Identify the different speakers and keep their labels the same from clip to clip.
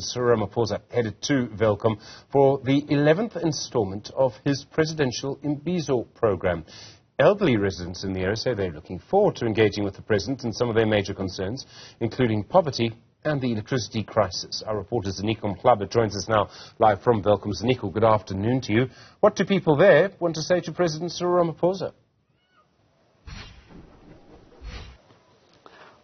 Speaker 1: Cyril Ramaphosa headed to Welkom for the 11th installment of his Presidential Imbizo program. Elderly residents in the area say they're looking forward to engaging with the President in some of their major concerns, including poverty and the electricity crisis. Our reporter Ziniko Mhlaba joins us now live from Welkom. Ziniko, good afternoon to you. What do people there want to say to President Cyril Ramaphosa?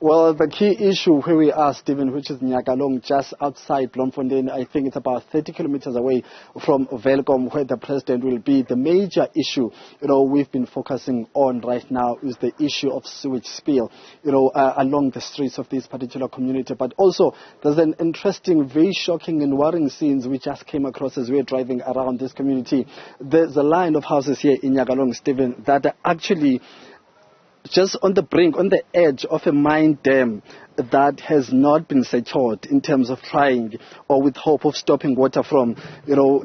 Speaker 2: Well, the key issue where we are, Stephen, which is Nyakalong, just outside Bloemfontein, I think it's about 30 kilometers away from Welkom, where the president will be. The major issue, we've been focusing on right now is the issue of sewage spill, along the streets of this particular community. But also, there's an interesting, very shocking and worrying scenes we just came across as we're driving around this community. There's a line of houses here in Nyakalong, Stephen, that are actually just on the brink, on the edge of a mine dam that has not been secured in terms of trying or with hope of stopping water from,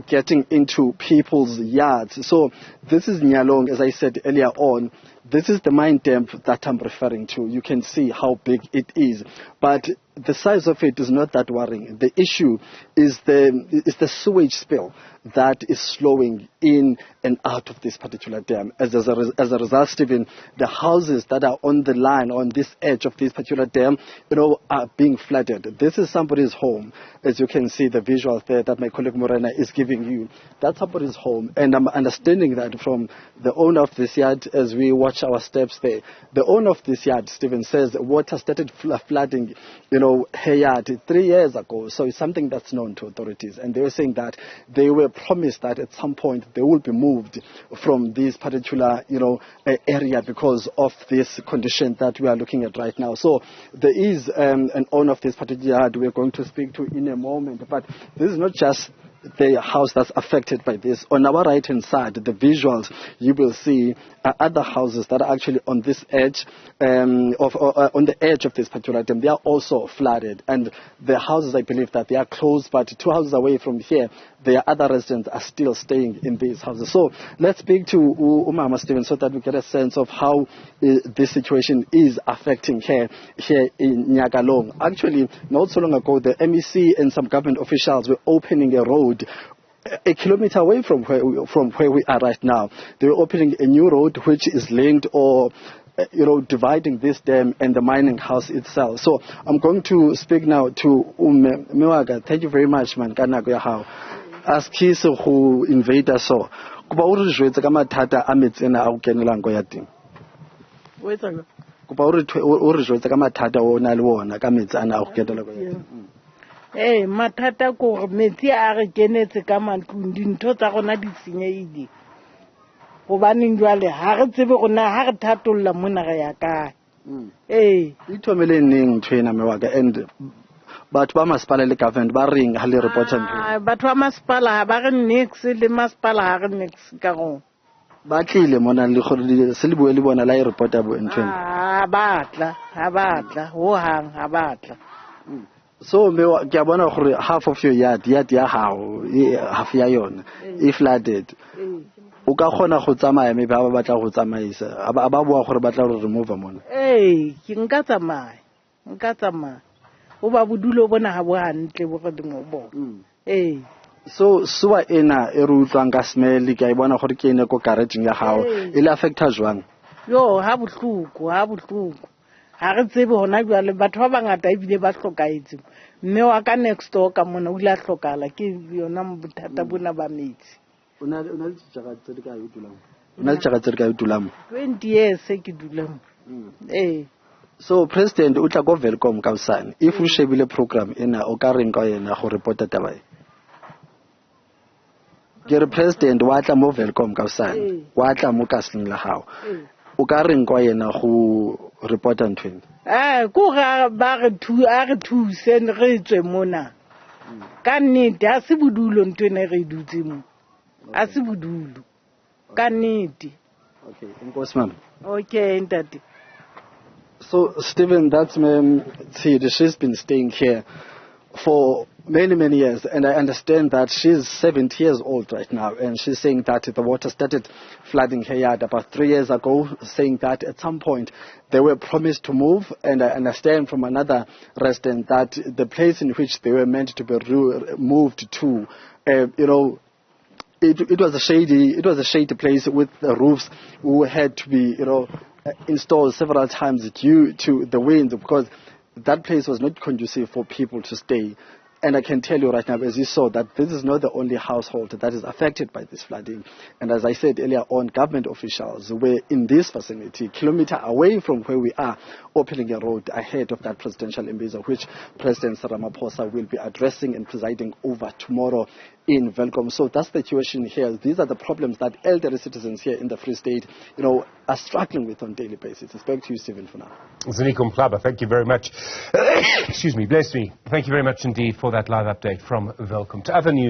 Speaker 2: getting into people's yards. So this is Nyalong, as I said earlier on. This is the mine dam that I'm referring to. You can see how big it is. But the size of it is not that worrying. The issue is the sewage spill that is slowing in and out of this particular dam. As a result, Stephen, the houses that are on the line, on this edge of this particular dam, are being flooded. This is somebody's home. As you can see, the visuals there that my colleague Morena is giving you, that's somebody's home. And I'm understanding that from the owner of this yard as we watch our steps there. The owner of this yard, Stephen, says water started flooding, her yard 3 years ago. So it's something that's known to authorities. And they were saying that they were promised that at some point they will be moved from this particular, area because of this condition that we are looking at right now. So there is an owner of this particular yard we're going to speak to in a moment. But this is not just the house that's affected by this. On our right-hand side, the visuals you will see are other houses that are actually on this edge, on the edge of this particular dam. They are also flooded, and the houses, I believe that they are close, but 2 houses away from here, there are other residents are still staying in these houses. So let's speak to Umama Stephen so that we get a sense of how this situation is affecting here in Nyakalong. Actually, not so long ago, the MEC and some government officials were opening a road a kilometer away from where we are right now. They were opening a new road which is linked or dividing this dam and the mining house itself. So I'm going to speak now to Mewaga. Thank you very much, man. Ask his who invade us so. Kuba uri jwetsa ka mathata a metsena a go kenelang go ya teng. Kuba uri jwetsa ka mathata o na le wona ka metsana a go kenela go ya teng.
Speaker 3: Mathata ko metsi a re kenetse ka mantlong dintho tsa gona di senyeile. Gobaneng jwale ha re tsebe gona ha re thatolla mona ga ya kae.
Speaker 2: Ithomele neng tshwena Mewaga and batho ba masepala le government ba reng ha le reporta ntho.
Speaker 3: Batho ba masepala ba re nix le masepala ha re nix ka go.
Speaker 2: Ba tlile mona le gore se le bue le bona la e reporta bo ntho.
Speaker 3: Ha batla ho hang ha batla.
Speaker 2: So ke a bona gore half of your yard ya hao half ya yona e flooded. O ka khona go tsamaya maybe ba batla go tsamaisa ba bua gore batla go remove mona.
Speaker 3: Ke nka tsamaya o ba bodulo bona ha bo hantle bo re dimo bo.
Speaker 2: So suwa ena e re utlwang ka smell ke a bona gore ke ene ko garage ya hao e le affecta jwang?
Speaker 3: Yo ha botlhuko ha re tsebe hona jwale batho ba bangata ebile ba hlokaetse mme wa ka next door ka mona o ile a hlokala ke yona bothata bona ba metsi.
Speaker 2: Una le tshaka tse ka utulang. Una le tshaka tse ka utulang.
Speaker 3: 20 years ke dulang.
Speaker 2: So president o tla go Welkom ka usane if o shebile program ena o ka reng ka yena go reporta taba e. Ke re president wa tla mo Welkom ka usane wa tla mo kasling la hao. O ka reng kwa yena go reporta ntweng?
Speaker 3: Ko ga ba re thuse re tswe mona. Ka nnete a se bodulo ntwene re dutse mo. A se bodulo. Ka nnete.
Speaker 2: Okay, inkosi mama.
Speaker 3: Okay, ntate.
Speaker 2: So Stephen, that's she's been staying here for Many, many years. And I understand that she's 70 years old right now. And she's saying that the water started flooding her yard about 3 years ago, saying that at some point they were promised to move. And I understand from another resident that the place in which they were meant to be moved to, it was a shady place with the roofs who had to be, installed several times due to the wind, because that place was not conducive for people to stay. And I can tell you right now, as you saw, that this is not the only household that is affected by this flooding. And as I said earlier on, government officials were in this vicinity, kilometer away from where we are, opening a road ahead of that Presidential Imbizo, which President Cyril Ramaphosa will be addressing and presiding over tomorrow in Welkom. So that's the situation here. These are the problems that elderly citizens here in the Free State, are struggling with on a daily basis. It's back to you, Stephen, for now.
Speaker 1: Ziniko Mhlaba, thank you very much. Excuse me, bless me. Thank you very much indeed for that live update from Welkom. To other news.